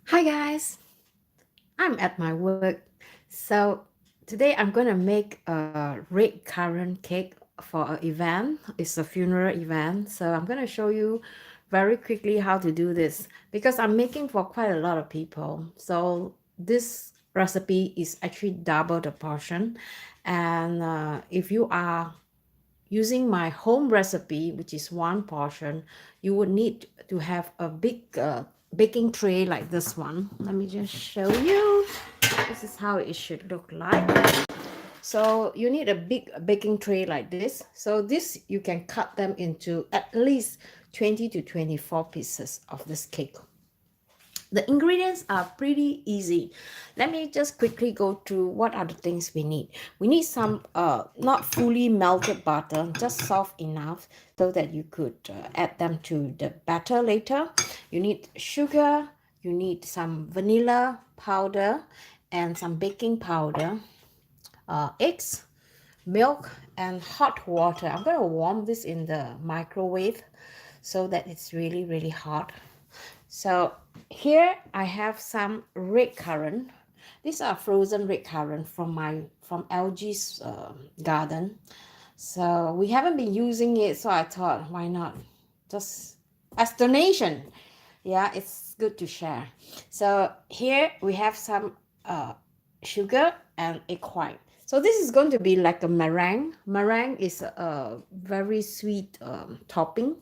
Hi guys, I'm at my work. So today I'm gonna make a red currant cake for an event. It's a funeral event. So I'm gonna show you very quickly how to do this because I'm making for quite a lot of people. So this recipe is actually double the portion. And if you are using my home recipe, which is one portion, you would need to have a big baking tray like this one. Let me just show you. This is how it should look like. So you need a big baking tray like this. So this you can cut them into at least 20 to 24 pieces of this cake. The ingredients are pretty easy. Let me just quickly go through what are the things we need. We need some not fully melted butter, just soft enough so that you could add them to the batter later. You need sugar, you need some vanilla powder and some baking powder, eggs, milk and hot water. I'm going to warm this in the microwave so that it's really hot. So here I have some red currant. These are frozen red currant from LG's garden. So we haven't been using it, so I thought why not just as donation. Yeah, it's good to share. So here we have some sugar and egg white. So this is going to be like a meringue. Meringue is a very sweet topping.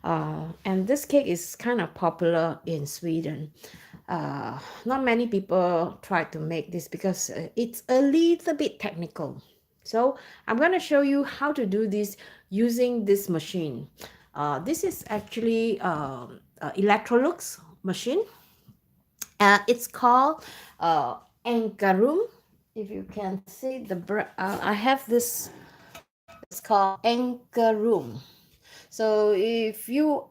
And this cake is kind of popular in Sweden. Not many people try to make this because it's a little bit technical. So I'm going to show you how to do this using this machine. This is actually Electrolux machine. It's called Ankersrum. If you can see I have this. It's called Ankersrum. So if you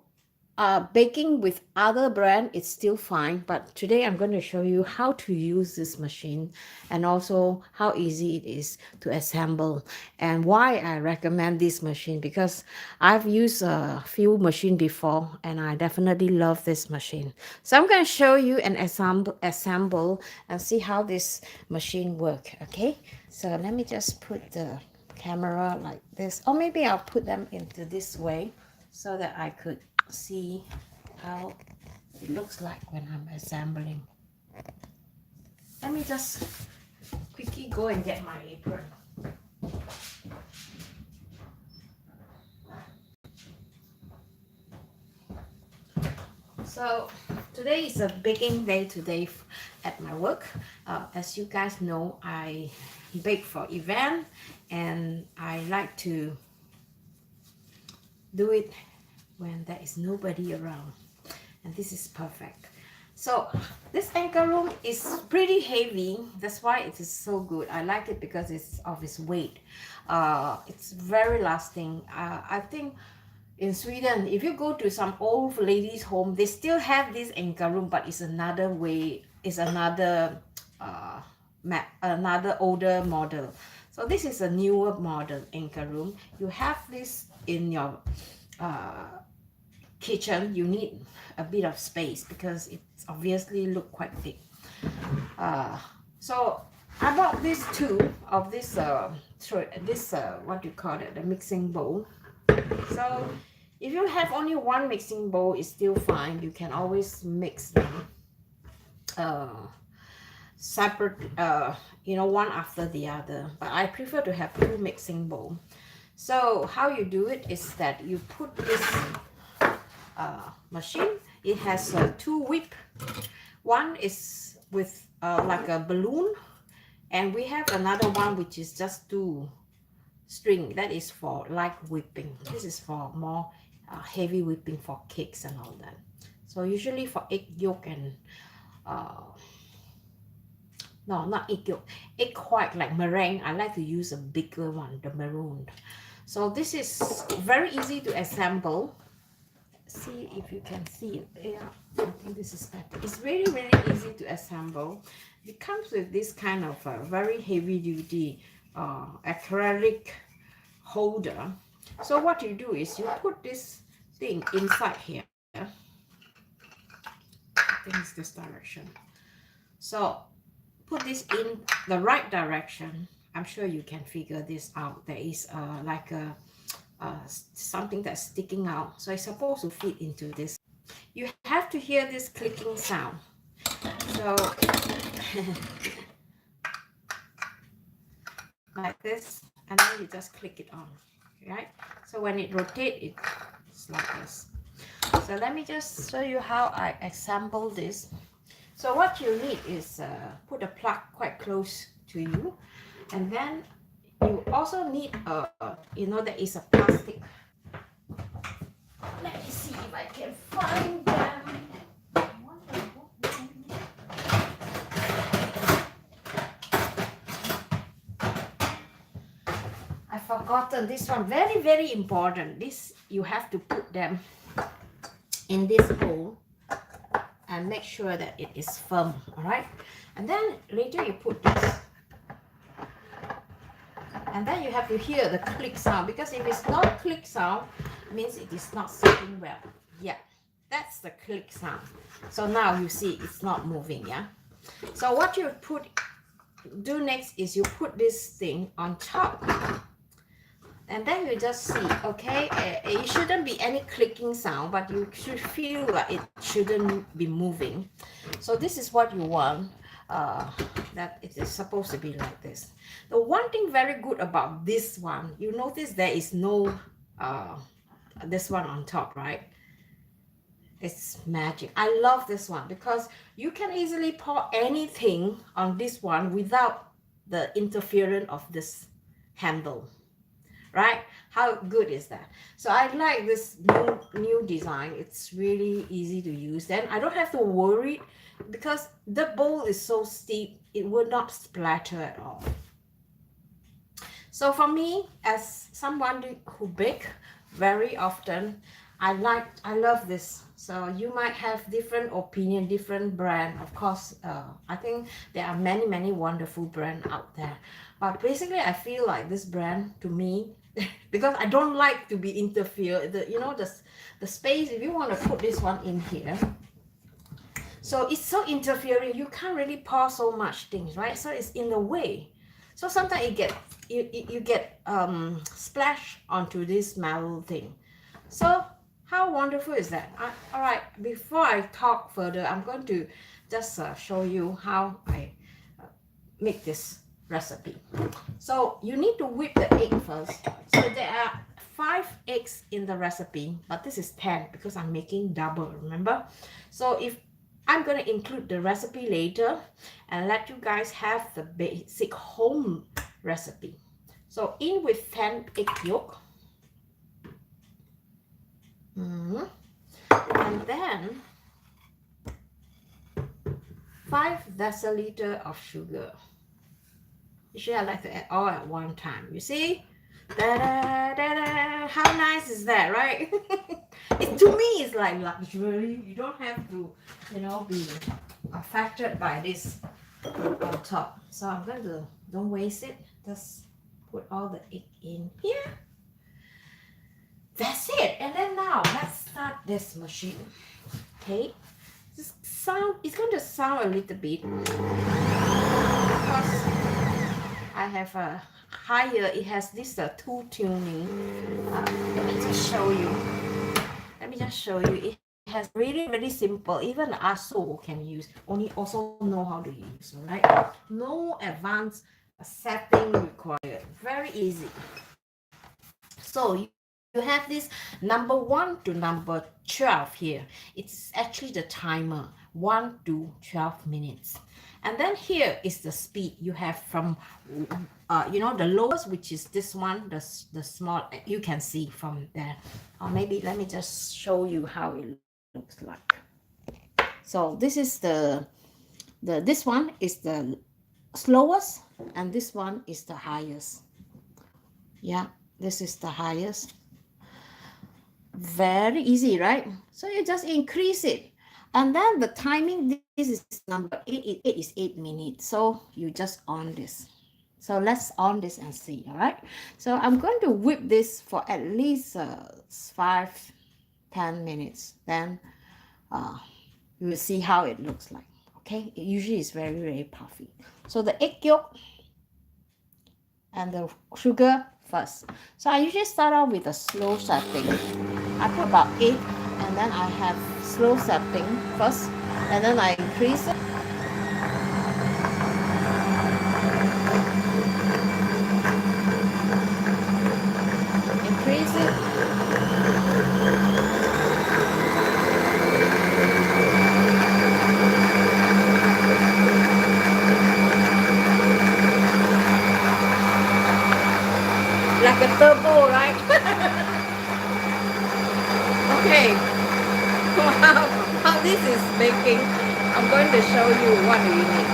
baking with other brand, it's still fine, but today I'm going to show you how to use this machine and also how easy it is to assemble and why I recommend this machine, because I've used a few machine before and I definitely love this machine. So I'm going to show you an assemble and see how this machine work. Okay, so let me just put the camera like this, or maybe I'll put them into this way so that I could see how it looks like when I'm assembling. Let me just quickly go and get my apron. So today is a baking day today at my work. As you guys know, I bake for event and I like to do it when there is nobody around, and this is perfect. So this Ankersrum is pretty heavy, that's why it is so good. I like it because it's of its weight. It's very lasting. I think in Sweden, if you go to some old ladies home, they still have this Ankersrum, but it's another way, it's another another older model. So this is a newer model Ankersrum. You have this in your kitchen. You need a bit of space because it's obviously look quite big. So I bought these two of this what do you call it, the mixing bowl. So if you have only one mixing bowl, it's still fine. You can always mix them separate, one after the other, but I prefer to have two mixing bowl. So how you do it is that you put this machine. It has two whip. One is with like a balloon, and we have another one which is just two string. That is for light whipping. This is for more heavy whipping for cakes and all that. So usually for egg yolk and no, not egg yolk, egg white like meringue, I like to use a bigger one, the maroon. So this is very easy to assemble. See if you can see it. Yeah, I think this is better. It's really easy to assemble. It comes with this kind of very heavy duty acrylic holder. So what you do is you put this thing inside here, think it's this direction. So put this in the right direction. I'm sure you can figure this out. There is like a something that's sticking out, so it's supposed to fit into this. You have to hear this clicking sound. So like this, and then you just click it on, right? So when it rotates, it's like this. So let me just show you how I assemble this. So what you need is put a plug quite close to you, and then you also need you know, there is a plastic. Let me see if I can find them. I've forgotten this one. Very, very important. This, you have to put them in this hole and make sure that it is firm. All right, and then later you put this, and then you have to hear the click sound, because if it's not click sound, it means it is not sitting well. Yeah, that's the click sound. So now you see it's not moving. Yeah, so what you do next is you put this thing on top, and then you just see, okay, it shouldn't be any clicking sound, but you should feel like it shouldn't be moving. So this is what you want, that it is supposed to be like this. The one thing very good about this one, you notice there is no this one on top, right? It's magic. I love this one because you can easily pour anything on this one without the interference of this handle. Right? How good is that? So I like this new design. It's really easy to use. Then I don't have to worry, because the bowl is so steep, it will not splatter at all. So for me, as someone who bake very often, I love this. So you might have different opinion, different brand. Of course, I think there are many wonderful brands out there. But basically, I feel like this brand, to me, because I don't like to be interfered. You know, the space, if you want to put this one in here, so it's so interfering, you can't really pour so much things, right? So it's in the way. So sometimes you get splash onto this metal thing. So how wonderful is that? All right, before I talk further, I'm going to just show you how I make this recipe. So you need to whip the egg first. So there are 5 eggs in the recipe, but this is 10 because I'm making double, remember? So if I'm going to include the recipe later and let you guys have the basic home recipe. So in with 10 egg yolk. And then 5 deciliter of sugar. Usually I like to add all at one time. You see? Da-da-da-da. How nice is that, right? To me, it's like luxury. You don't have to, you know, be affected by this on top. So I'm going to, don't waste it. Just put all the egg in here. That's it. And then now let's start this machine. Okay, this sound, it's going to sound a little bit because I have a higher, it has this 2 tuning. Let me just show you. It has really simple. Even ASO can use. Only also know how to use. Right? No advanced setting required. Very easy. So you have this number 1 to number 12 here. It's actually the timer, 1 to 12 minutes. And then here is the speed you have from, you know, the lowest, which is this one, the small, you can see from there. Or maybe let me just show you how it looks like. So this is this one is the slowest, and this one is the highest. Yeah, this is the highest. Very easy, right? So you just increase it, and then the timing, this is number 8. It is 8 minutes. So you just on this. So let's on this and see. All right, so I'm going to whip this for at least 5-10 minutes. Then you will see how it looks like. Okay, it usually is very, very puffy. So the egg yolk and the sugar first. So I usually start off with a slow setting. I put about 8, and then I have slow setting first, and then I increase it. Increase it. Like a turbo, right? Okay. How this is making, I'm going to show you what do you need.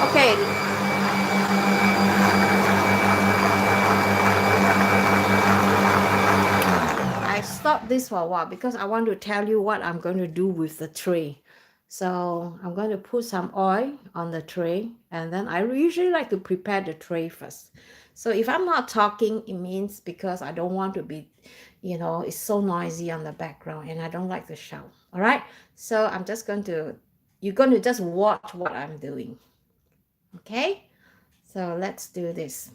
Okay, I stopped this for a while because I want to tell you what I'm going to do with the tray. So I'm going to put some oil on the tray, and then I usually like to prepare the tray first. So if I'm not talking, it means because I don't want to be, it's so noisy on the background and I don't like to shout. All right. So you're going to just watch what I'm doing. Okay. So let's do this.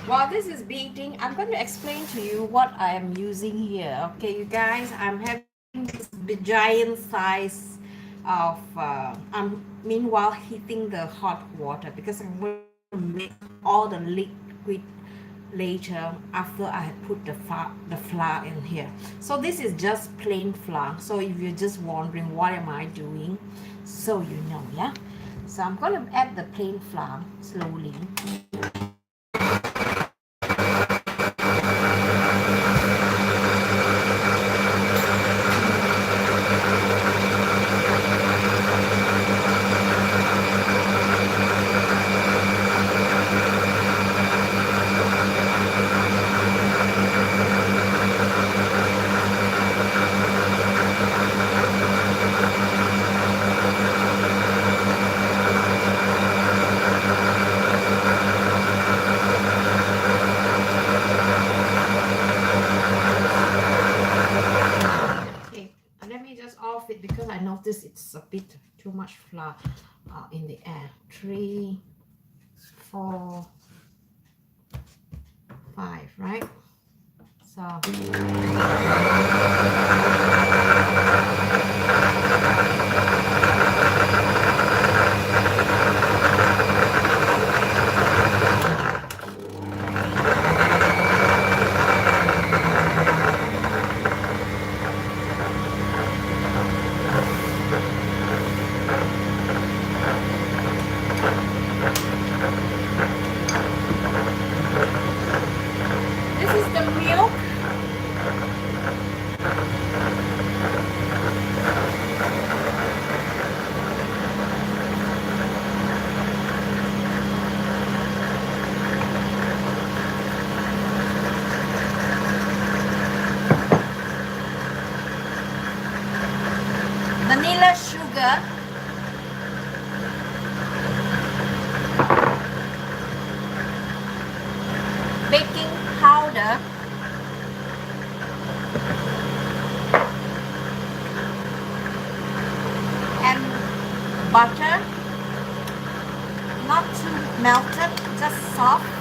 While this is beating, I'm going to explain to you what I am using here. Okay, you guys, I'm having this giant size of, I'm meanwhile heating the hot water, because I'm going to make all the liquid later after I have put the flour in here. So this is just plain flour. So if you're just wondering what am I doing, so you know, yeah. So I'm going to add the plain flour slowly. Let me just off it because I noticed it's a bit too much flour in the air. 3, 4, 5, right? So this is the milk. Vanilla sugar. Baking powder. And butter. Not too melted, just soft.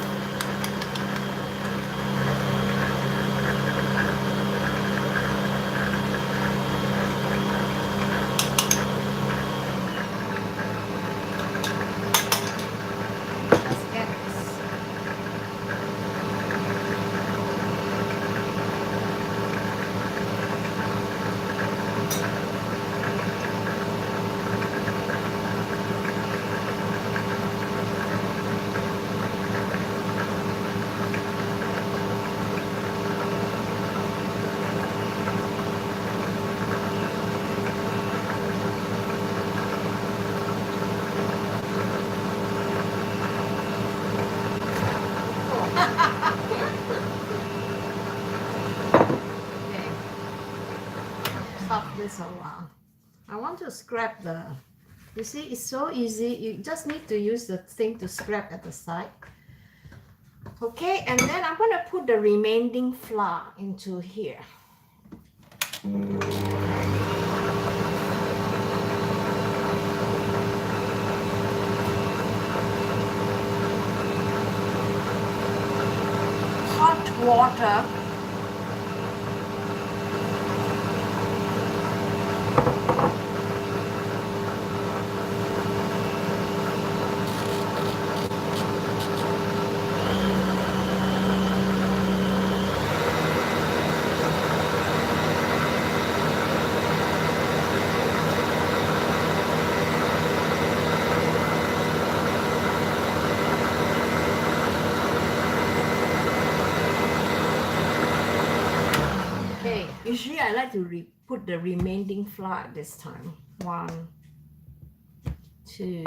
Stop this a while. I want to scrap the, you see, it's so easy. You just need to use the thing to scrap at the side. Okay, and then I'm going to put the remaining flour into here. Hot water. Usually I like to put the remaining flour at this time. 1, 2,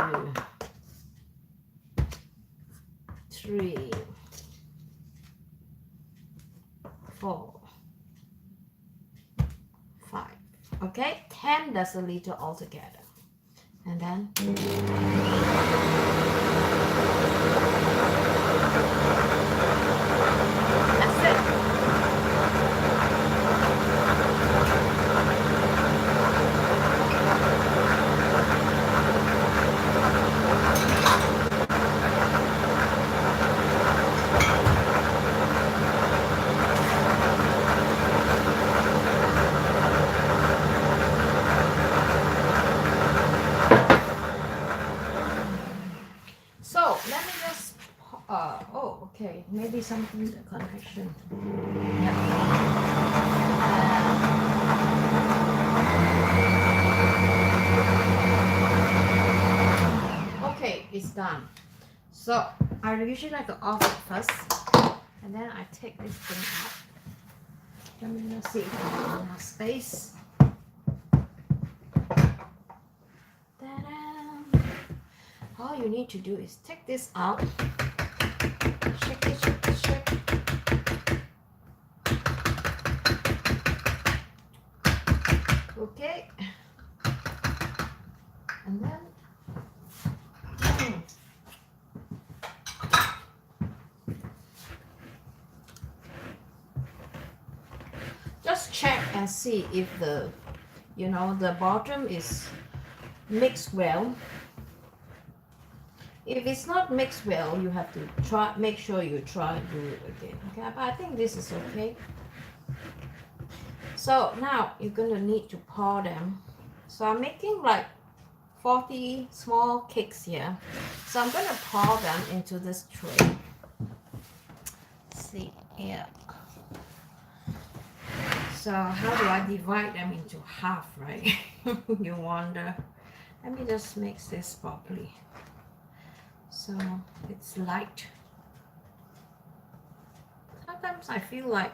3, 4, 5. Okay, 10 deciliter altogether. And then that's it. just oh, okay, maybe something the connection. Yeah. Okay, it's done. So I usually like to off it first, and then I take this thing out. Let me just see if I have enough space. Ta-da! All you need to do is take this out, shake it, shake it, shake it. Okay, and then just check and see if the the bottom is mixed well. If it's not mixed well, you have to make sure you try and do it again. Okay, but I think this is okay. So now you're gonna need to pour them. So I'm making like 40 small cakes here. So I'm gonna pour them into this tray. Let's see here. So how do I divide them into half, right? You wonder. Let me just mix this properly. So it's light. Sometimes I feel like,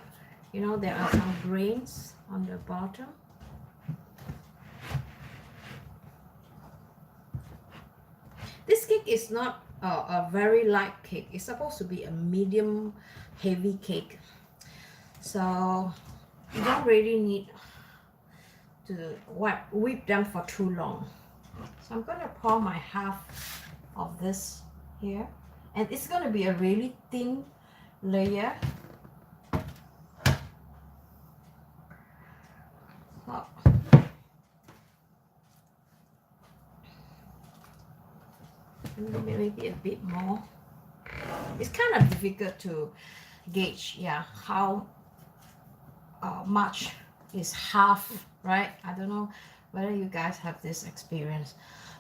there are some grains on the bottom. This cake is not a very light cake. It's supposed to be a medium heavy cake. So you don't really need to whip them for too long. So I'm going to pour my half of this here, and it's going to be a really thin layer. Oh. Maybe a bit more. It's kind of difficult to gauge, how much is half, right? I don't know whether you guys have this experience.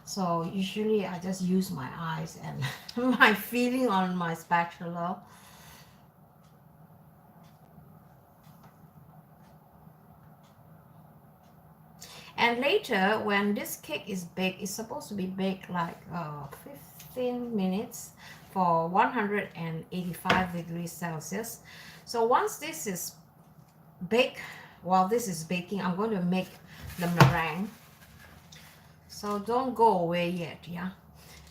So usually I just use my eyes and my feeling on my spatula. And later, when this cake is baked, it's supposed to be baked like 15 minutes for 185 degrees Celsius. So once this is baked, while this is baking, I'm going to make the meringue. So don't go away yet, yeah?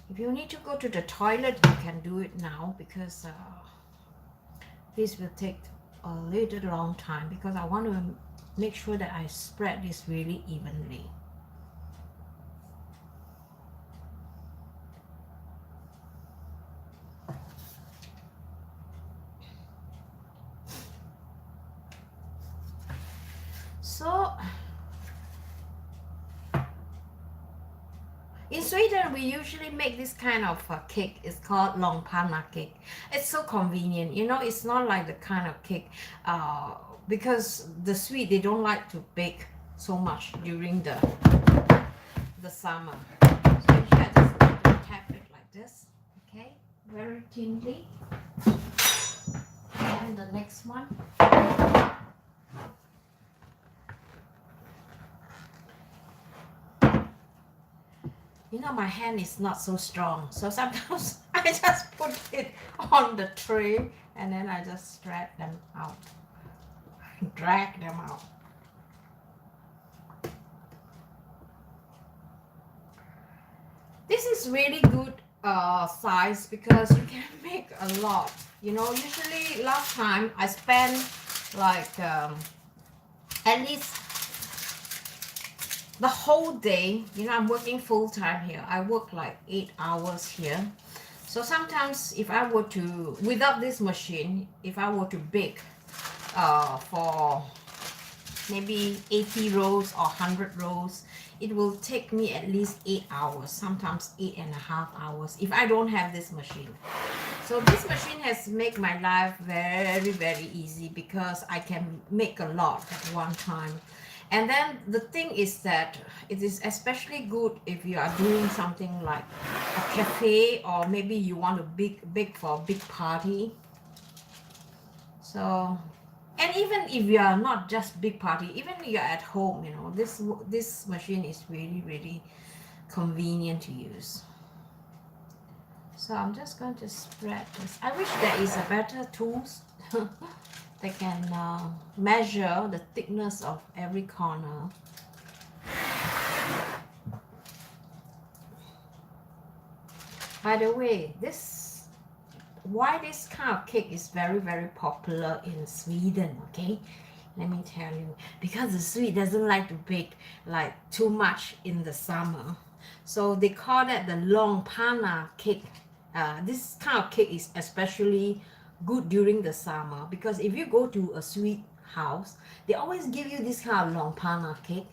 If you need to go to the toilet, you can do it now, because this will take a little long time, because I want to make sure that I spread this really evenly. So in Sweden, we usually make this kind of cake. It's called långpanna cake. It's so convenient, it's not like the kind of cake because the Swedes, they don't like to bake so much during the summer. So usually I just need to tap it like this, okay, very thinly. And the next one. My hand is not so strong, so sometimes I just put it on the tray and then I just drag them out. This is really good size, because you can make a lot. Usually last time I spent like at least the whole day. I'm working full-time here. I work like 8 hours here. So sometimes if I were to, without this machine, if I were to bake for maybe 80 rolls or 100 rolls, it will take me at least 8 hours, sometimes 8.5 hours, if I don't have this machine. So this machine has made my life very, very easy, because I can make a lot at one time. And then the thing is that it is especially good if you are doing something like a cafe, or maybe you want to bake for a big party. So, and even if you are not just big party, even if you're at home, you know, this machine is really convenient to use. So I'm just going to spread this. I wish there is a better tools that can measure the thickness of every corner. By the way, why this kind of cake is very popular in Sweden, okay? Let me tell you, because the Swede doesn't like to bake like too much in the summer, so they call that the long panna cake. This kind of cake is especially good during the summer, because if you go to a Swede house, they always give you this kind of long panna cake,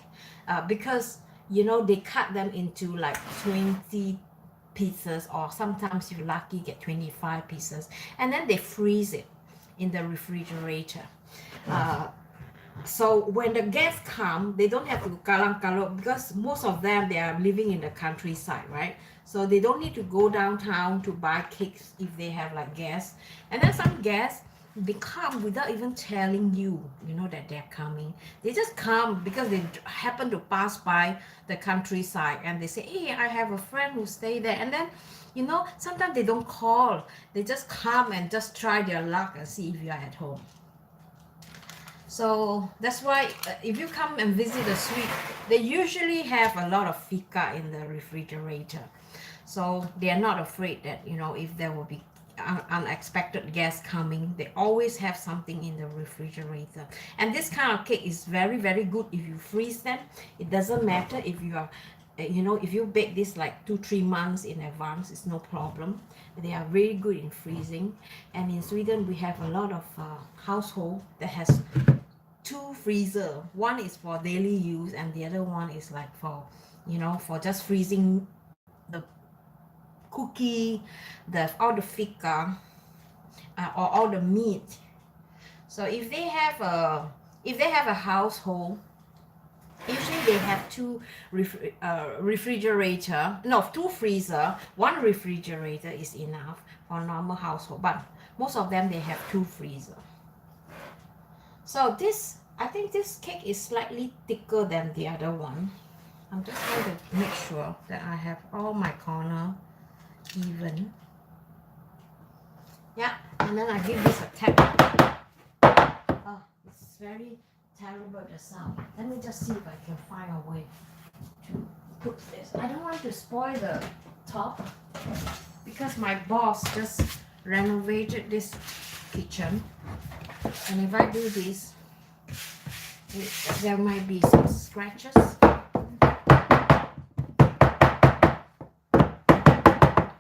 because you know they cut them into like 20 pieces, or sometimes you're lucky get 25 pieces, and then they freeze it in the refrigerator. So when the guests come, they don't have to kalang kalok, because most of them, they are living in the countryside, right? So they don't need to go downtown to buy cakes if they have like guests. And then some guests, they come without even telling you, you know, that they're coming. They just come because they happen to pass by the countryside, and they say, hey, I have a friend who stay there. And then, you know, sometimes they don't call, they just come and just try their luck and see if you are at home. So that's why if you come and visit a suite, they usually have a lot of fika in the refrigerator. So they are not afraid that, you know, if there will be unexpected guests coming, they always have something in the refrigerator. And this kind of cake is very good if you freeze them. It doesn't matter if you are, you know, if you bake this like 2-3 months in advance, it's no problem. They are really good in freezing. And in Sweden, we have a lot of household that has 2 freezer. One is for daily use, and the other one is like for, you know, for just freezing the cookie, all the fika, or all the meat. So if they have a household, usually they have 2 refrigerator, no, 2 freezer. 1 refrigerator is enough for a normal household, but most of them, they have 2 freezer. So this, I think this cake is slightly thicker than the other one. I'm just going to make sure that I have all my corner even. Yeah, and then I give this a tap. Oh, it's very terrible, the sound. Let me just see if I can find a way to put this. I don't want to spoil the top, because my boss just renovated this kitchen, and if I do this, there might be some scratches.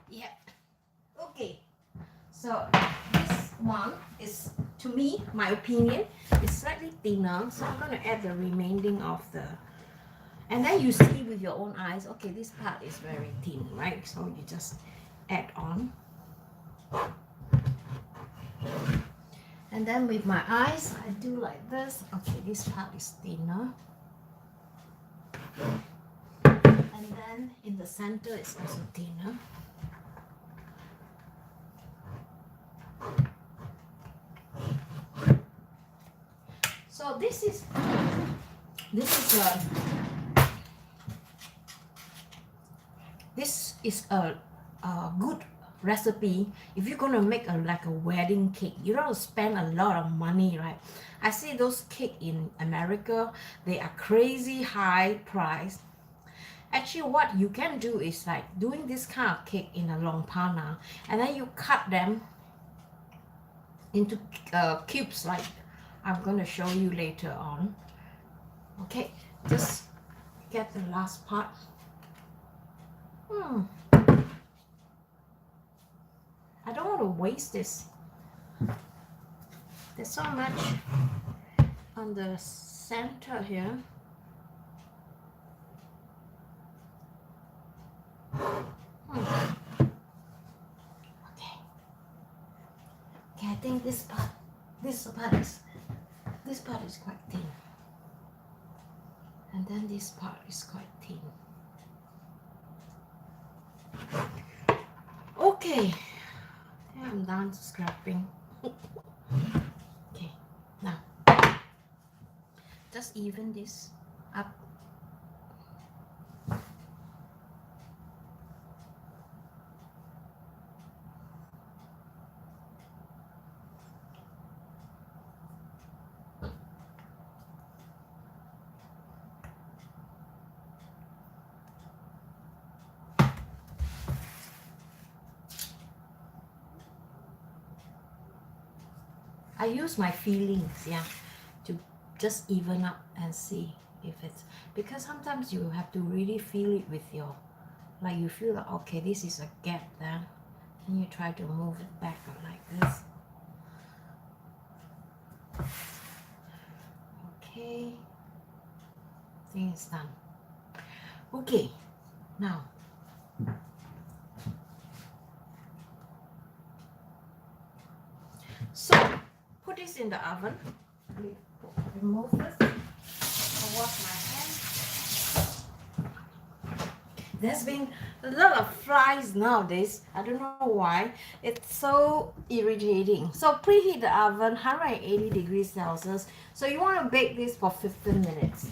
Yeah. Okay. So this one is, to me, my opinion, is slightly thinner. So I'm going to add the remaining of the, and then you see with your own eyes, okay, this part is very thin, right? So you just add on. And then with my eyes, I do like this. Okay, this part is thinner. And then in the center, it's also thinner. So this is a good recipe if you're gonna make like a wedding cake. You don't spend a lot of money, right? I see those cake in America, they are crazy high price. Actually, what you can do is like doing this kind of cake in a long panna, and then you cut them into cubes, like I'm gonna show you later on. Okay, just get the last part. I don't want to waste this. There's so much on the center here. Okay. Okay, I think this part is quite thin. And then this part is quite thin. Okay, I'm done scraping. Okay, now just even this up. I use my feelings, yeah, to just even up and see if it's, because sometimes you have to really feel it with your, like you feel like, okay, this is a gap there, and you try to move it back like this. Okay, I think it's done. Okay, now so put this in the oven. Remove this. I'll wash my hands. There's been a lot of flies nowadays. I don't know why. It's so irritating. So preheat the oven 180 degrees Celsius. So you want to bake this for 15 minutes.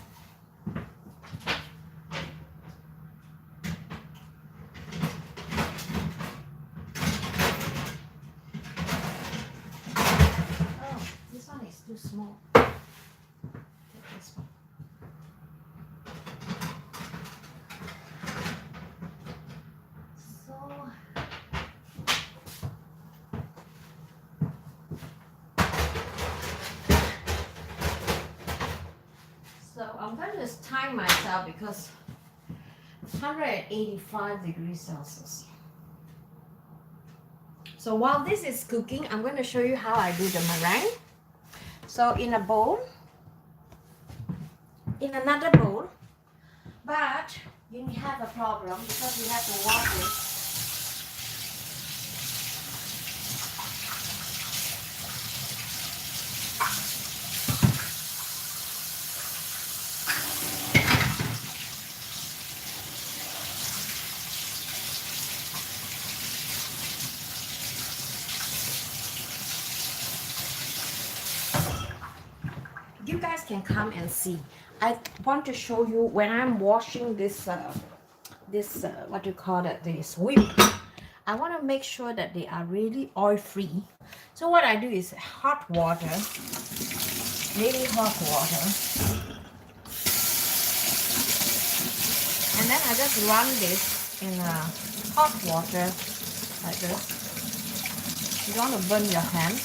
Oh, this one is too small. Take this one. So I'm going to time myself because it's 185 degrees Celsius. So while this is cooking, I'm going to show you how I do the meringue. So in a bowl, in another bowl, but you have a problem because you have to wash it. You guys can come and see. I want to show you when I'm washing this what do you call it, this whip. I want to make sure that they are really oil free. So what I do is hot water, really hot water, and then I just run this in hot water like this. You don't want to burn your hand.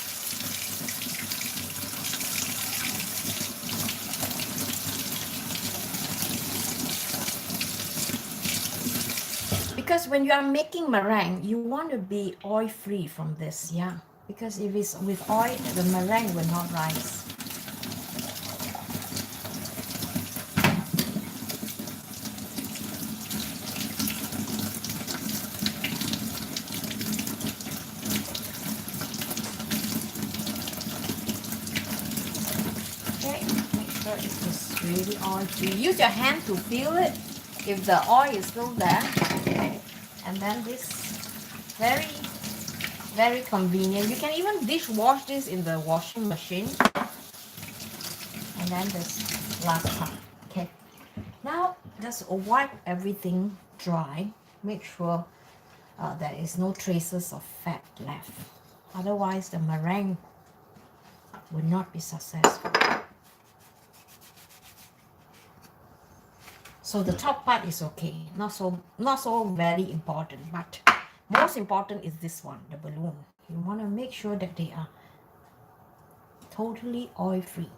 Because when you are making meringue, you want to be oil free from this, yeah. Because if it's with oil, the meringue will not rise. Okay, make sure it is really oil free. Use your hand to feel it if the oil is still there. Okay. And then this very convenient. You can even dishwash this in the washing machine. And then this last part. Okay. Now just wipe everything dry. Make sure there is no traces of fat left. Otherwise the meringue will not be successful. So the top part is okay, not so very important, but most important is this one, the balloon. You want to make sure that they are totally oil free.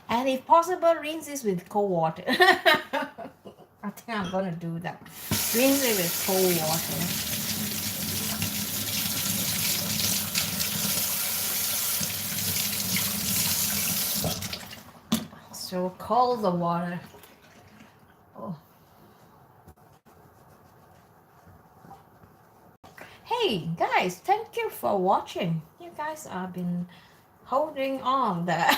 And if possible, rinse this with cold water. I think I'm gonna do that. Rinse it with cold water. So cold the water. Oh. Hey guys, thank you for watching. You guys have been holding on there.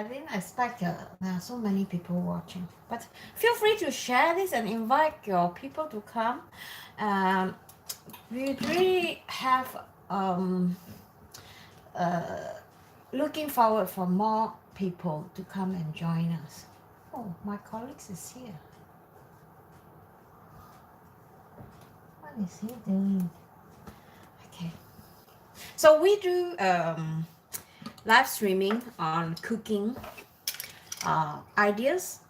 I didn't expect there are so many people watching. But feel free to share this and invite your people to come. Um, we really have looking forward for more people to come and join us. Oh, my colleagues is here. What is he doing? Okay. So we do live streaming on cooking ideas,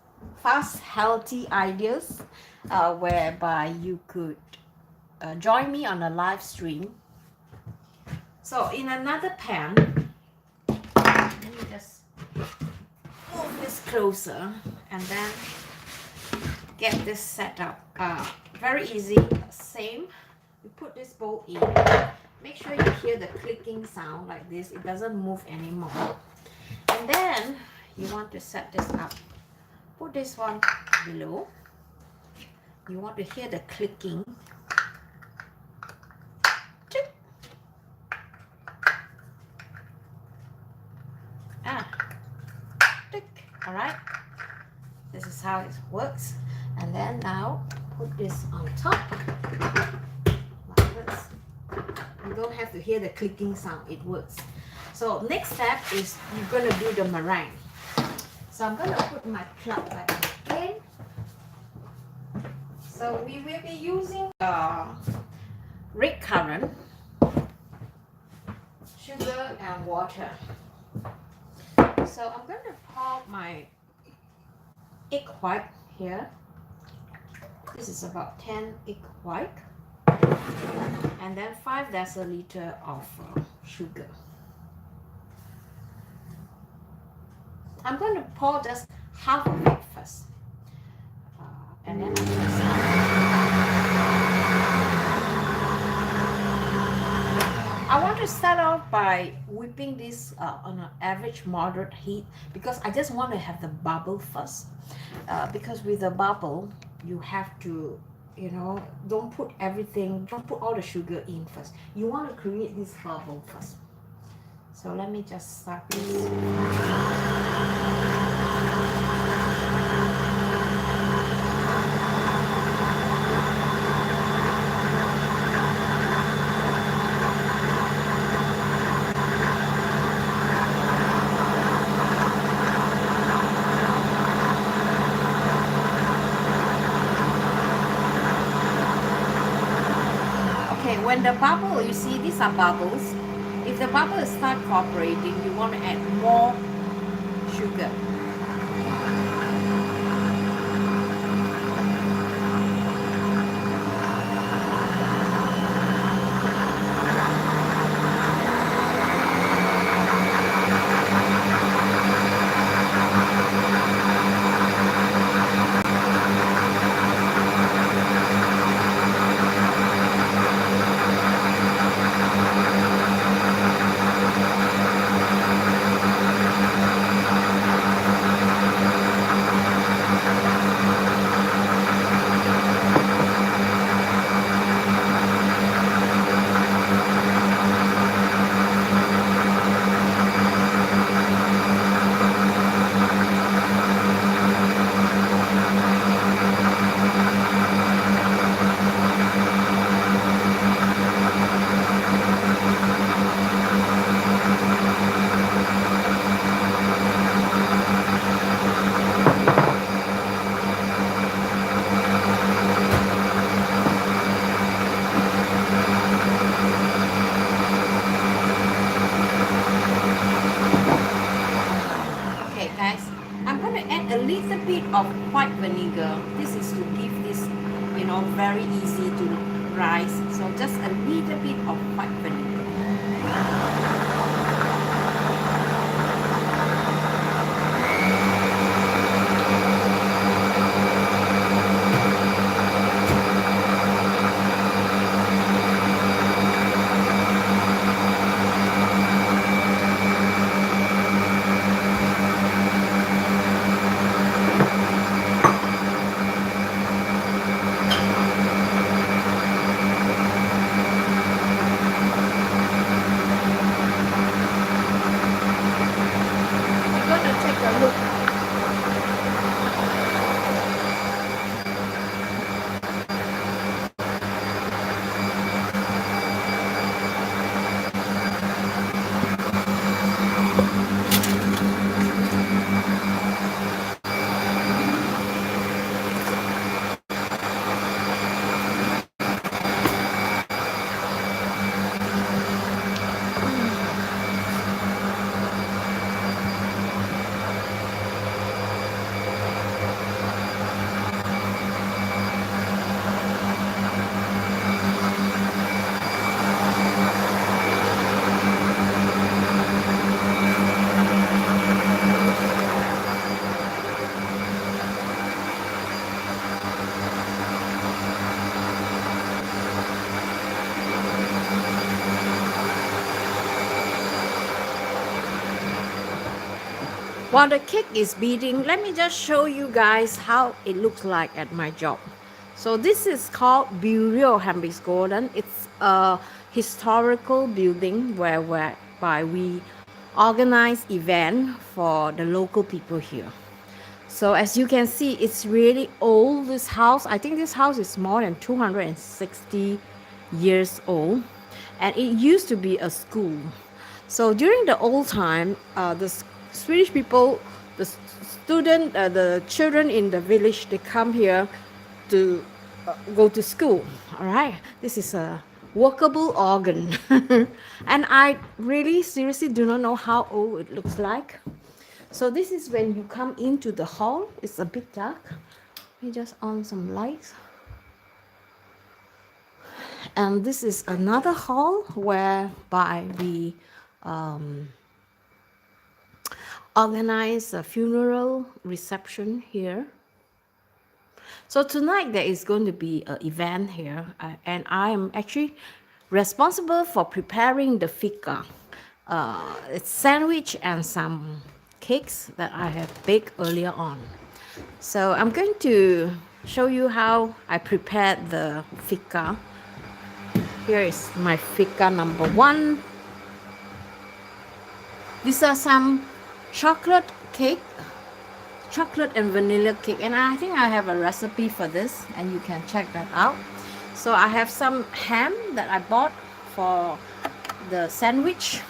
fast, healthy ideas, whereby you could join me on a live stream. So in another pan, let me just move this closer and then get this set up. Very easy, same. You put this bowl in. Make sure you hear the clicking sound like this. It doesn't move anymore. And then you want to set this up. Put this one below. You want to hear the clicking. All right, this is how it works. And then now put this on top like this. You don't have to hear the clicking sound, it works. So next step is you're going to do the meringue. So I'm going to put my plug back again. So we will be using red currant, sugar and water. So I'm going to pour my egg white here. This is about 10 egg white. And then 5 deciliter of sugar. I'm going to pour just half of it first. And then I'm going to I want to start off by whipping this on an average moderate heat because I just want to have the bubble first. Because with the bubble, you have to, you know, don't put all the sugar in first. You want to create this bubble first. So let me just start this. When the bubble, you see these are bubbles. If the bubbles start cooperating, you want to add more sugar. Of white vinegar. This is to give this, you know, very easy to rise. So just a little bit of white vinegar. While the cake is beating, let me just show you guys how it looks like at my job. So this is called Bureau Hambisgården. It's a historical building whereby we organize event for the local people here. So as you can see, it's really old, this house. I think this house is more than 260 years old. And it used to be a school. So during the old time, the Swedish people, the the children in the village, they come here to go to school. All right, this is a workable organ, and I really seriously do not know how old it looks like. So this is when you come into the hall. It's a bit dark. Let me just on some lights. And this is another hall whereby we organize a funeral reception here. So tonight there is going to be an event here, and I am actually responsible for preparing the fika. It's sandwich and some cakes that I have baked earlier on. So I'm going to show you how I prepared the fika. Here is my fika number 1. These are some chocolate cake, chocolate and vanilla cake, and I think I have a recipe for this, and you can check that out. So I have some ham that I bought for the sandwich,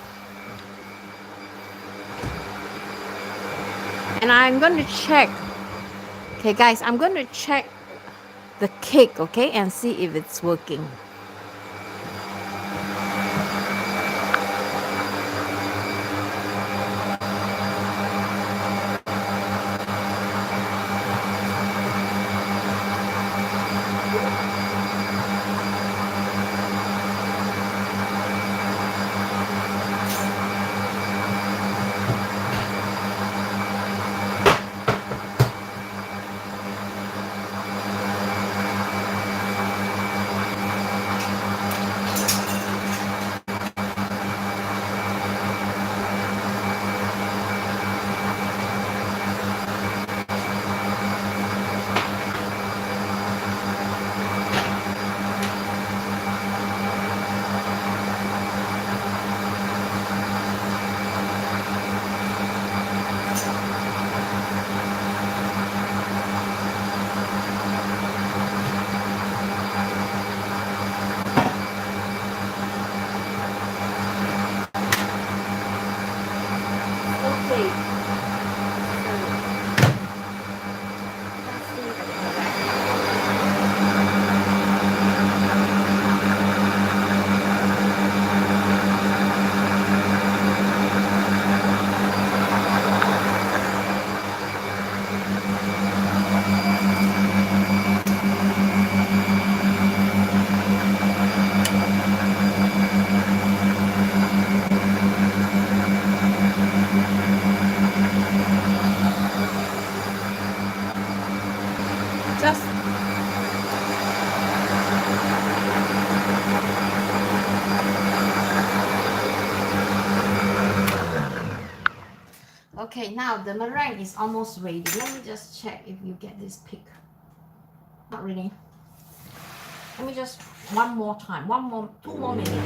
and I'm going to check. Okay guys, I'm going to check the cake, okay, and see if it's working. Just okay, now the meringue is almost ready. Let me just check if you get this pick. Not really. Let me just one more time, 2 more minutes.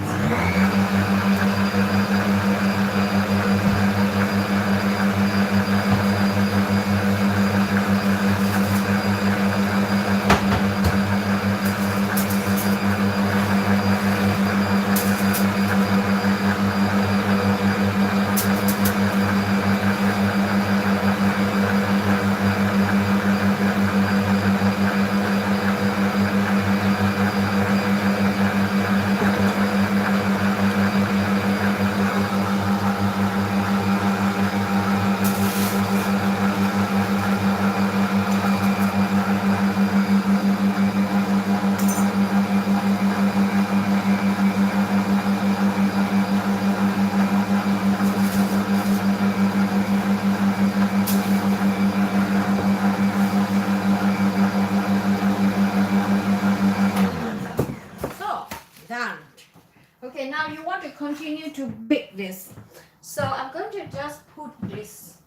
Okay, now you want to continue to bake this. So I'm going to just put this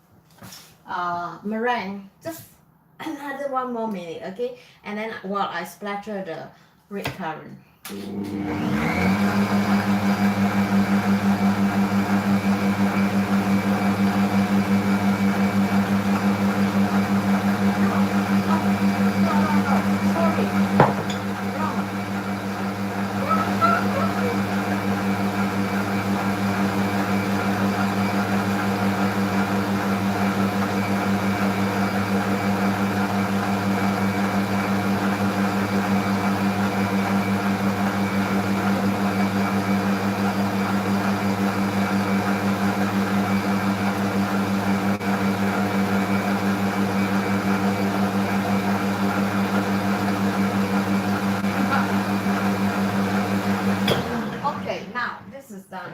meringue. Just another 1 more minute, okay? And then while I splatter the red currant. Okay, now this is done.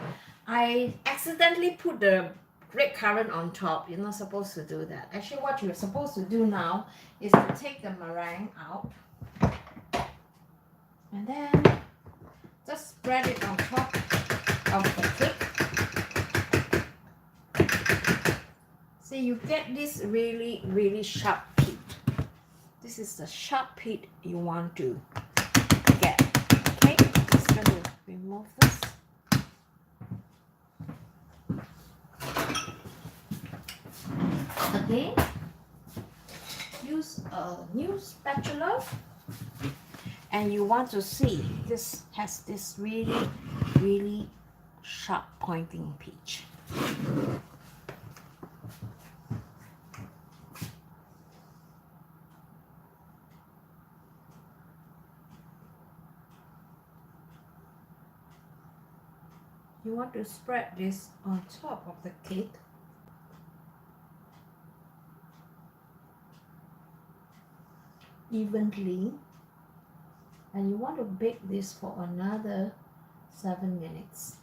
I accidentally put the red currant on top. You're not supposed to do that. Actually, what you're supposed to do now is to take the meringue out and then just spread it on top of the cake. See, you get this really sharp peat. This is the sharp peat you want to get. Okay, just going to remove this. Again, use a new spatula, and you want to see this has this really sharp pointing pitch. You want to spread this on top of the cake. Evenly, and you want to bake this for another 7 minutes.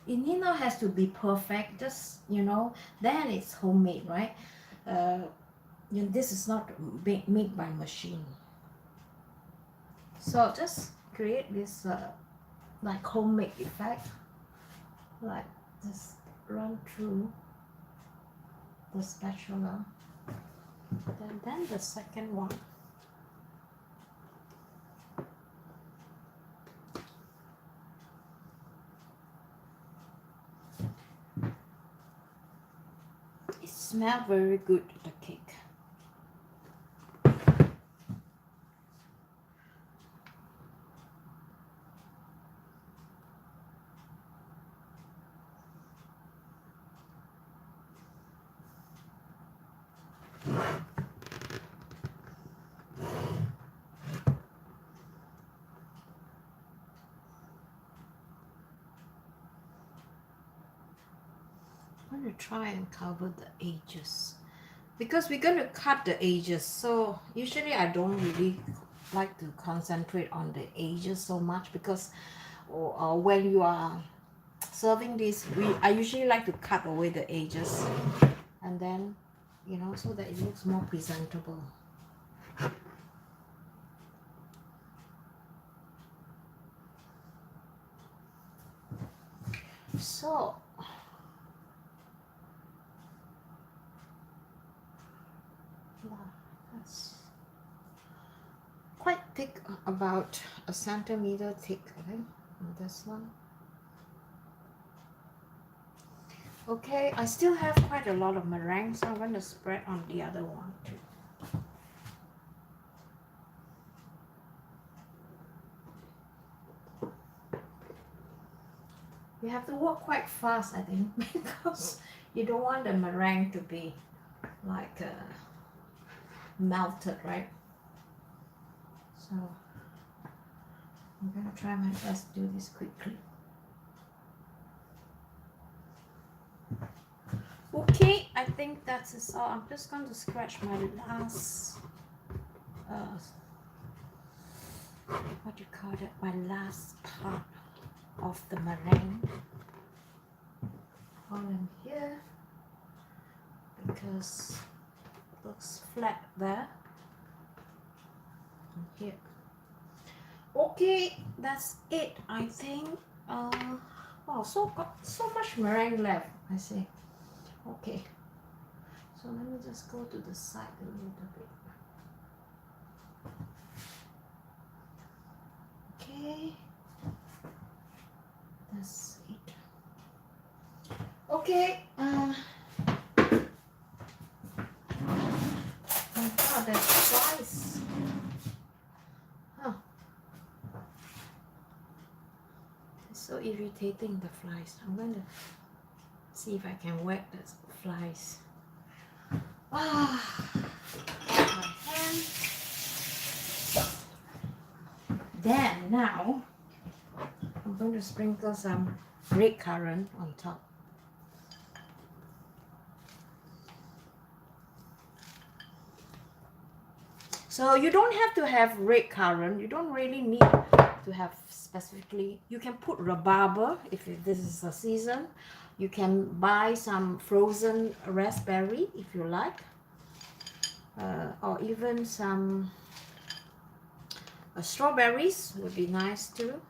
It need not has to be perfect, just then it's homemade, right? This is not made by machine, so just create this like homemade effect, like just run through the spatula, then the second one. It smells very good, the cake. I'm going to try and cover the edges because we're going to cut the edges, so usually I don't really like to concentrate on the edges so much, because when you are serving this, I usually like to cut away the edges, and then so that it looks more presentable. So that's quite thick, about a centimeter thick, okay, on this one. Okay, I still have quite a lot of meringue, so I'm going to spread on the other one too. You have to work quite fast, I think, because you don't want the meringue to be like melted, right? So I'm gonna try my best to do this quickly. Okay, I think that's all. I'm just going to scratch my last, what do you call it? My last part of the meringue. Hold them here because it looks flat there. And here. Okay, that's it. I think. Wow, got so much meringue left. I see. Okay, so let me just go to the side a little bit. Okay, that's it. Okay, oh God, there's flies. Huh. It's so irritating, the flies. I'm going to see if I can whack the flies. Ah, my hand. Then now, I'm going to sprinkle some red currant on top. So you don't have to have red currant. You don't really need to have specifically. You can put rhubarber if this is a season. You can buy some frozen raspberry if you like, or even some strawberries would be nice too.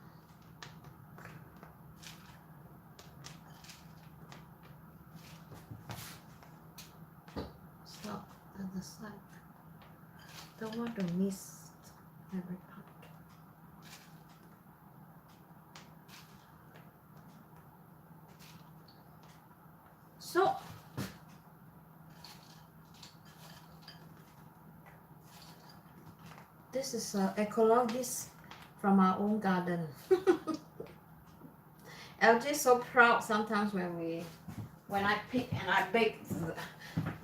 Stop at the side. Don't want to miss every part. So this is Electrolux from our own garden. LJ is so proud sometimes when I pick and I bake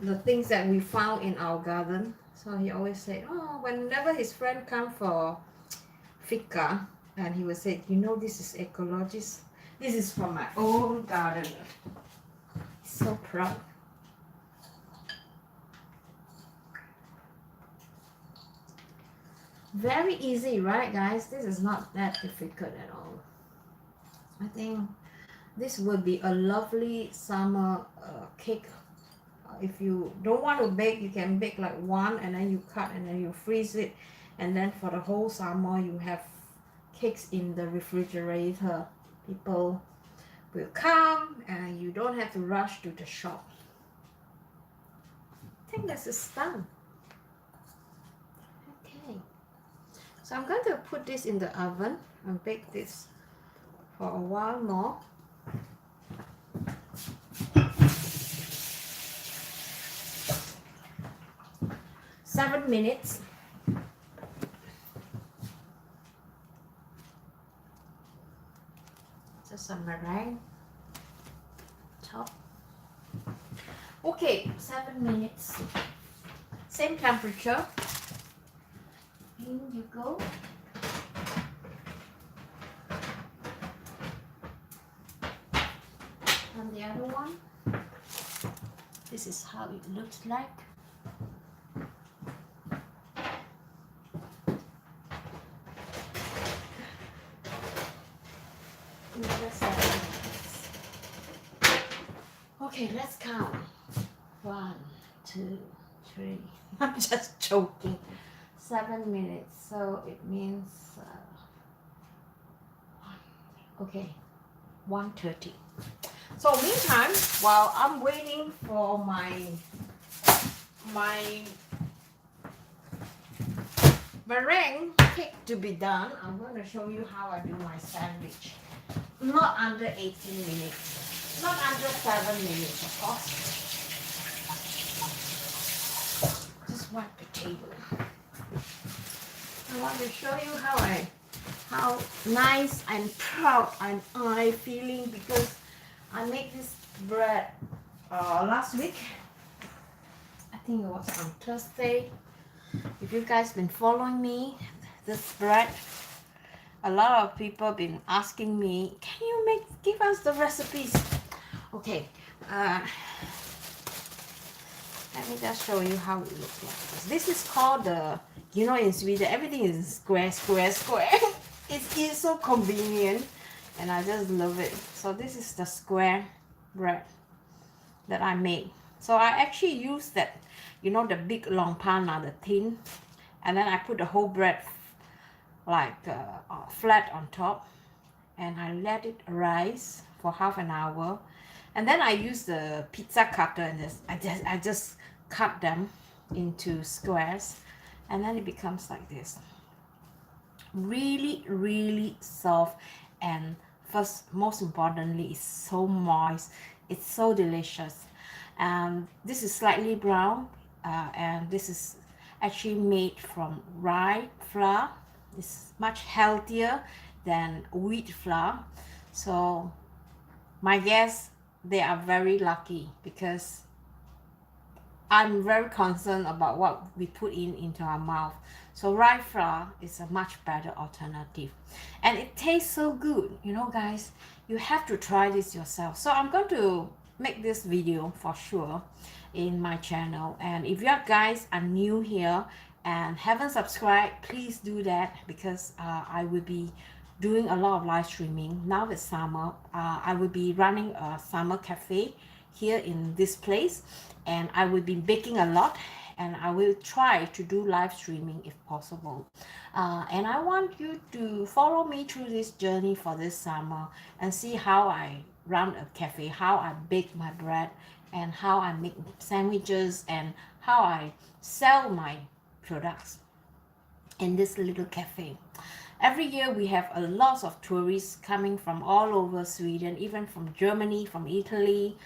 the things that we found in our garden. So he always said, oh, whenever his friend come for fika, and he would say, you know, this is Electrolux. This is from my own garden. He's so proud. Very easy, right, guys? This is not that difficult at all. I think this would be a lovely summer cake. If you don't want to bake, you can bake like one and then you cut and then you freeze it, and then for the whole summer you have cakes in the refrigerator. People will come and you don't have to rush to the shop. I think this is done. Okay, so I'm going to put this in the oven and bake this for a while more. Seven minutes. Just some meringue top. Okay, 7 minutes. Same temperature. In you go. And the other one. This is how it looks like. Okay, let's count. 1, 2, 3. I'm just joking. 7 minutes, so it means okay, 1:30. So meantime, while I'm waiting for my meringue cake to be done, I'm going to show you how I do my sandwich. Not under 18 minutes. Not under 7 minutes, of course. Just wipe the table. I want to show you how nice and proud am I feeling because I made this bread last week. I think it was on Thursday. If you guys been following me, this bread a lot of people been asking me, can you give us the recipes? Okay, let me just show you how it looks like. This is called the, you know, in Sweden everything is square, square, square. It's so convenient, and I just love it. So this is the square bread that I made. So I actually use that, you know, the big long pan, the tin, and then I put the whole bread like flat on top, and I let it rise for half an hour, and then I use the pizza cutter and I just cut them into squares, and then it becomes like this. Really, really soft, and most importantly, it's so moist. It's so delicious. And this is slightly brown, and this is actually made from rye flour. It's much healthier than wheat flour. So my guess, they are very lucky, because I'm very concerned about what we put into our mouth. So rye flour is a much better alternative, and it tastes so good. You know, guys, you have to try this yourself. So I'm going to make this video for sure in my channel, and if you guys are new here and haven't subscribed, please do that, because I will be doing a lot of live streaming. Now it's summer, I will be running a summer cafe here in this place, and I will be baking a lot, and I will try to do live streaming if possible. And I want you to follow me through this journey for this summer and see how I run a cafe, how I bake my bread, and how I make sandwiches, and how I sell my products in this little cafe. Every year we have a lot of tourists coming from all over Sweden, even from Germany, from Italy,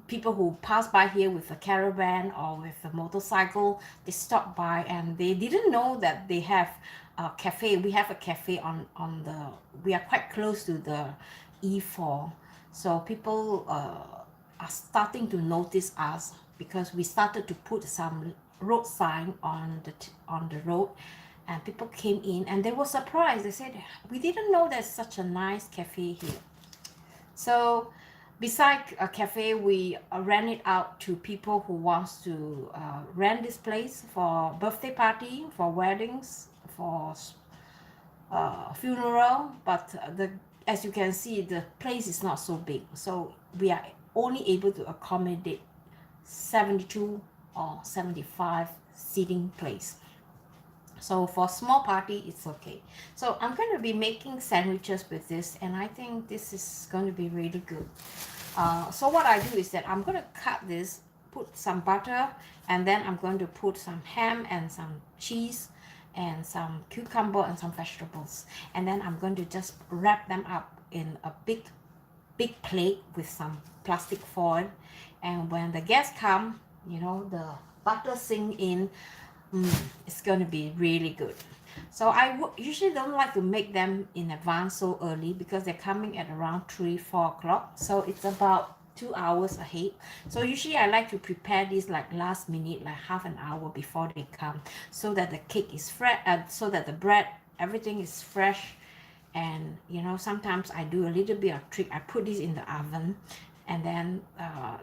people who pass by here with a caravan or with a motorcycle. They stop by and they didn't know that they have a cafe. We have a cafe on the, we are quite close to the E4. So people are starting to notice us, because we started to put some road sign on the road, and people came in and they were surprised. They said, we didn't know there's such a nice cafe here. So besides a cafe, we rent it out to people who wants to rent this place for birthday party, for weddings, for funeral. But as you can see, the place is not so big, so we are only able to accommodate 72 or 75 seating place. So for small party, it's okay. So I'm going to be making sandwiches with this, and I think this is going to be really good. So what I do is that I'm going to cut this, put some butter, and then I'm going to put some ham and some cheese and some cucumber and some vegetables, and then I'm going to just wrap them up in a big plate with some plastic foil. And when the guests come, you know, the butter sink in. It's going to be really good. So I usually don't like to make them in advance so early, because they're coming at around 3-4 o'clock, so it's about 2 hours ahead. So usually I like to prepare this like last minute, like half an hour before they come, so that the cake is fresh, so that the bread, everything is fresh. And you know, sometimes I do a little bit of trick. I put this in the oven, and then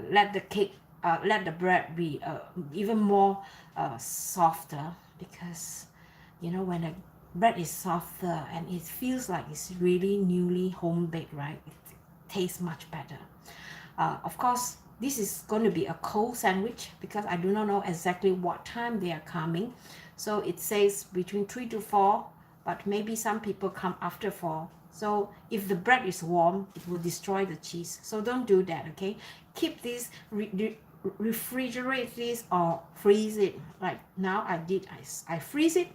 let the cake, let the bread be even more softer, because you know, when the bread is softer and it feels like it's really newly home baked, right, it tastes much better. Of course, this is going to be a cold sandwich, because I do not know exactly what time they are coming. So it says between 3 to 4, but maybe some people come after 4. So if the bread is warm, it will destroy the cheese. So don't do that, okay? Keep this, refrigerate this or freeze it. Like now I did, I freeze it.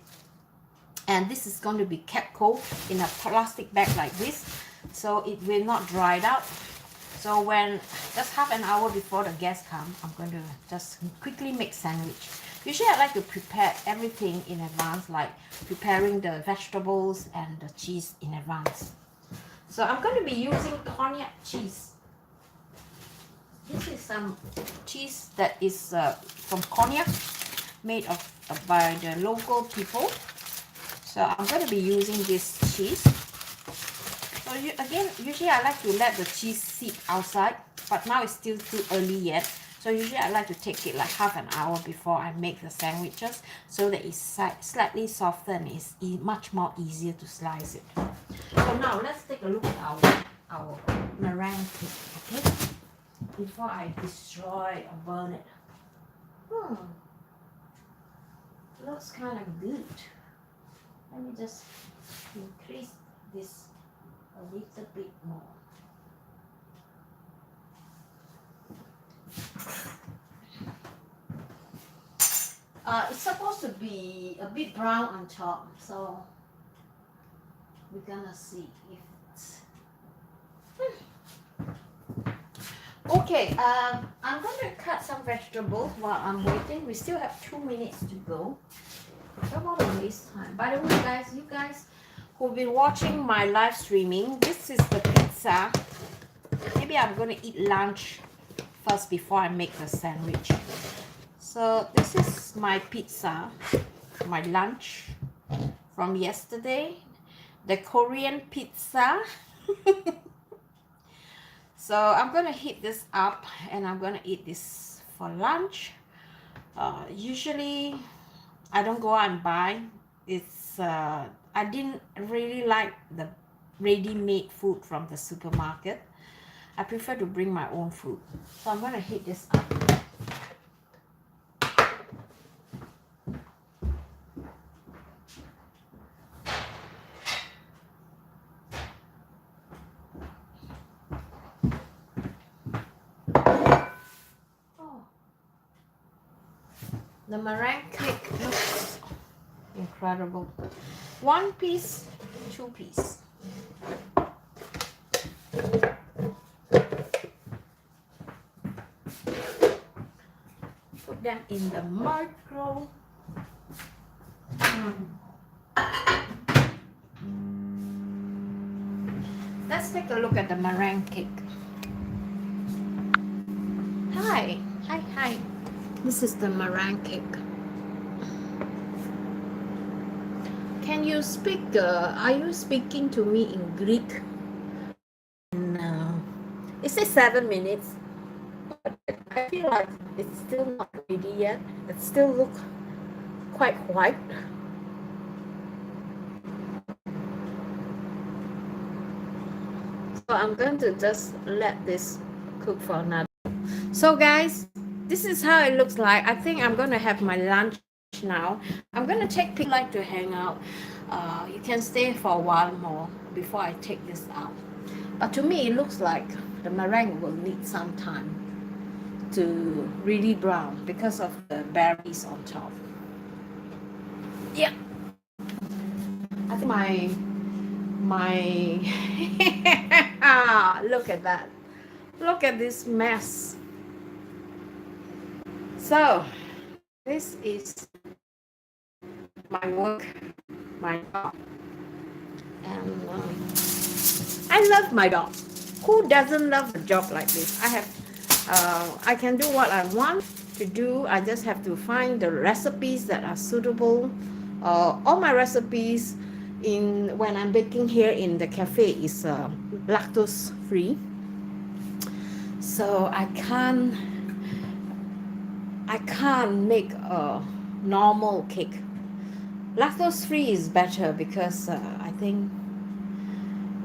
And this is going to be kept cold in a plastic bag like this, so it will not dry out. So when just half an hour before the guests come, I'm going to just quickly make sandwich. Usually I like to prepare everything in advance, like preparing the vegetables and the cheese in advance. So I'm going to be using cognac cheese. This is some cheese that is from Cognac, made by the local people. So I'm going to be using this cheese. So again, usually I like to let the cheese sit outside, but now it's still too early yet. So usually I like to take it like half an hour before I make the sandwiches, so that it's slightly softer and it's much more easier to slice it. So now let's take a look at our meringue cake, okay? Before I destroy or burn it. Looks kind of good. Let me just increase this a little bit more. It's supposed to be a bit brown on top, so we're gonna see if it's... Okay, I'm gonna cut some vegetables while I'm waiting. We still have 2 minutes to go. I don't want to waste time. By the way, guys, you guys who've been watching my live streaming, this is the pizza. Maybe I'm gonna eat lunch first before I make the sandwich. So this is my pizza, my lunch from yesterday, the Korean pizza. So I'm gonna heat this up and I'm gonna eat this for lunch. Usually I don't go out and buy. It's I didn't really like the ready-made food from the supermarket. I prefer to bring my own food. So I'm gonna heat this up. The meringue cake looks incredible. 1 piece, 2 piece. Put them in the micro. Let's take a look at the meringue cake. Hi. This is the meringue cake. Can you speak, are you speaking to me in Greek? No. It says 7 minutes. But I feel like it's still not ready yet. It still looks quite white. So I'm going to just let this cook for another. So guys, this is how it looks like. I think I'm going to have my lunch now. I'm going to take people like to hang out. You can stay for a while more before I take this out. But to me, it looks like the meringue will need some time to really brown because of the berries on top. Yeah. I think my look at that. Look at this mess. So this is my work, my dog, and I love my dog. Who doesn't love a job like this? I can do what I want to do. I just have to find the recipes that are suitable. All my recipes when I'm baking here in the cafe is lactose free, so I can't make a normal cake. Lactose free is better because I think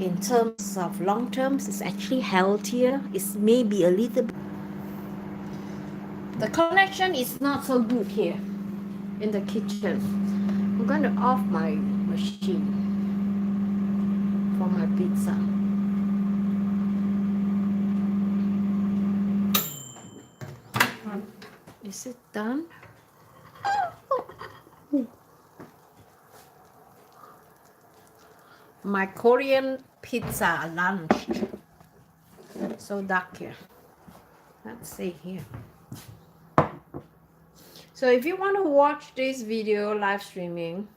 in terms of long terms it's actually healthier. It's maybe a little bit. The connection is not so good here in the kitchen. I'm going to off my machine for my pizza. Is it done? My Korean pizza lunch. So dark here. Let's see here. So if you want to watch this video live streaming,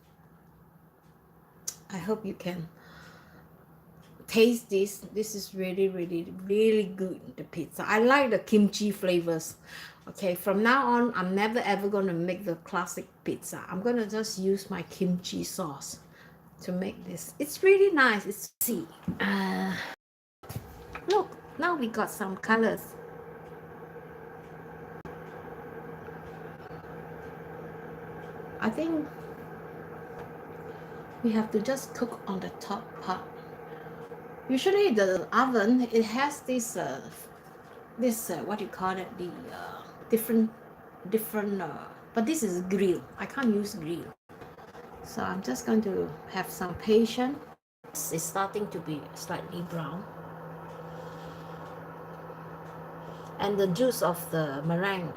I hope you can taste this. This is really good, the pizza. I like the kimchi flavors. Okay, from now on I'm never ever going to make the classic pizza. I'm going to just use my kimchi sauce. to make this. It's really nice. It's see. Look, now we got some colors. I think we have to just cook on the top part. Usually the oven, it has this what do you call it, the different but this is grill. I can't use grill, so I'm just going to have some patience. It's starting to be slightly brown, and the juice of the meringue,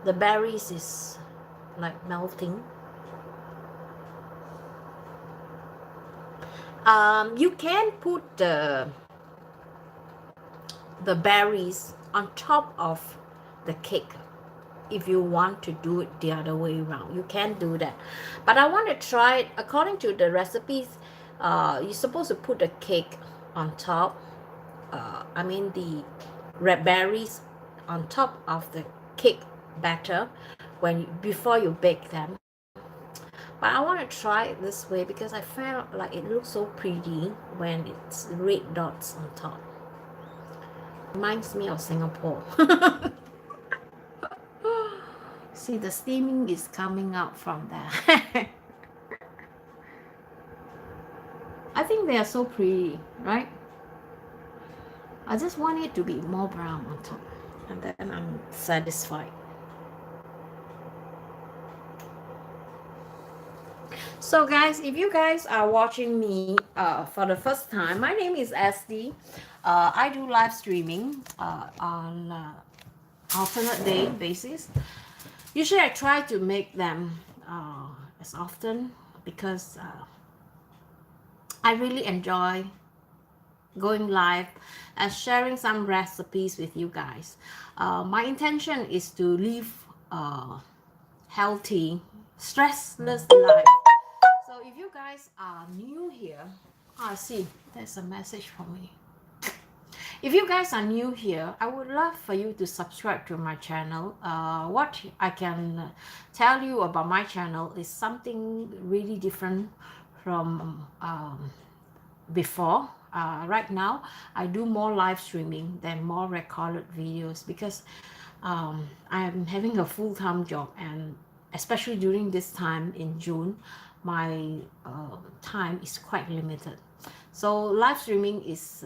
the berries is like melting. You can put the berries on top of the cake if you want to do it the other way around. You can do that, but I want to try it according to the recipes. You're supposed to put the cake on top, I mean the red berries on top of the cake batter before you bake them. But I want to try it this way because I felt like it looks so pretty when it's red dots on top. Reminds me of Singapore. See, the steaming is coming out from there. I think they are so pretty, right? I just want it to be more brown on top, and then I'm satisfied. So guys, if you guys are watching me for the first time, my name is Estee. I do live streaming on alternate day basis. Usually I try to make them as often because I really enjoy going live and sharing some recipes with you guys. My intention is to live a healthy, stressless life. So if you guys are new here, I see there's a message for me. If you guys are new here, I would love for you to subscribe to my channel. What I can tell you about my channel is something really different from before. Right now, I do more live streaming than more recorded videos because I'm having a full-time job, and especially during this time in June, my time is quite limited. So live streaming is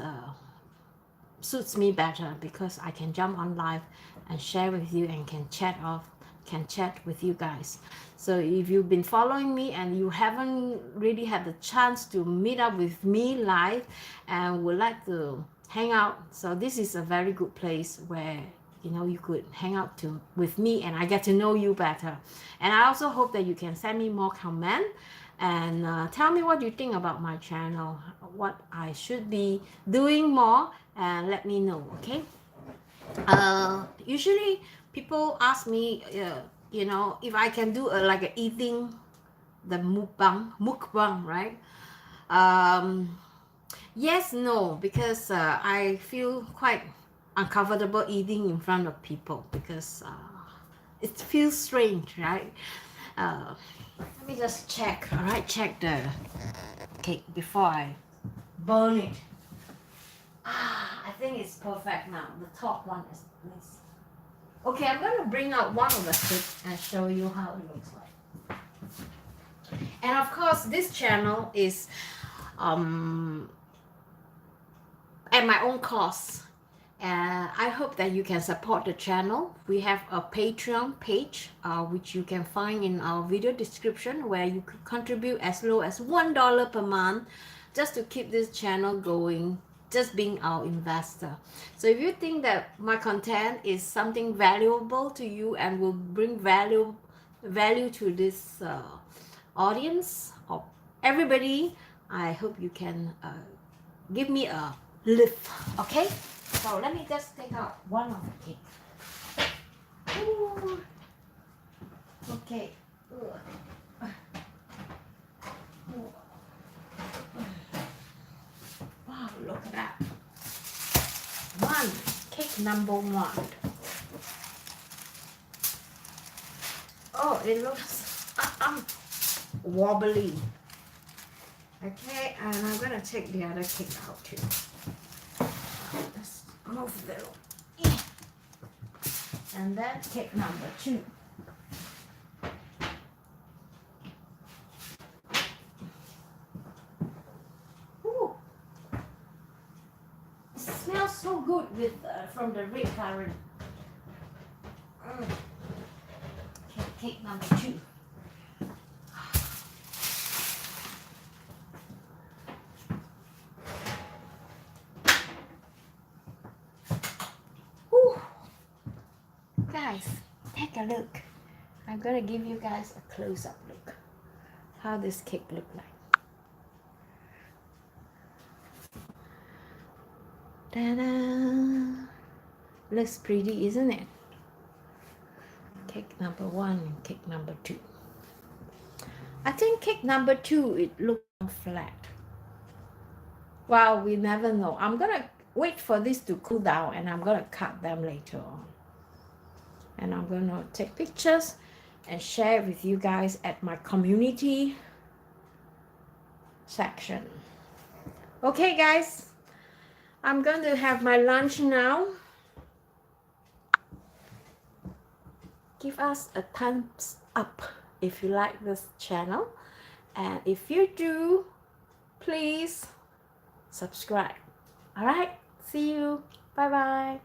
suits me better because I can jump on live and share with you and can chat with you guys. So if you've been following me and you haven't really had the chance to meet up with me live and would like to hang out, so this is a very good place where you could hang out with me and I get to know you better. And I also hope that you can send me more comment and tell me what you think about my channel, what I should be doing more, and let me know. Okay, usually people ask me if I can do like a eating, the mukbang, right? Yes, no, because I feel quite uncomfortable eating in front of people because it feels strange, right? Let me just check. All right, check the cake before I burn it. I think it's perfect now. The top one is nice. Okay, I'm going to bring out one of the sticks and show you how it looks like. And of course, this channel is at my own cost. I hope that you can support the channel. We have a Patreon page, which you can find in our video description, where you could contribute as low as $1 per month just to keep this channel going, just being our investor. So if you think that my content is something valuable to you and will bring value to this audience or everybody, I hope you can give me a lift. Okay, so let me just take out one of the cake. Ooh. Okay. Wow, look at that. Cake number one. Oh, it looks wobbly. Okay, and I'm gonna take the other cake out too. Let's move the, and then cake number 2. Ooh, it smells so good with from the red currant. Okay, cake number 2. Ooh. Guys, take a look. I'm gonna give you guys a close-up look how this cake look like. Ta-da! Looks pretty, isn't it? Cake number 1 and cake number 2. I think cake number 2 it looks flat. Well, we never know. I'm gonna wait for this to cool down and I'm gonna cut them later on. And I'm gonna take pictures and share with you guys at my community section. Okay guys, I'm going to have my lunch now. Give us a thumbs up if you like this channel, and if you do, please subscribe. All right, see you. Bye bye.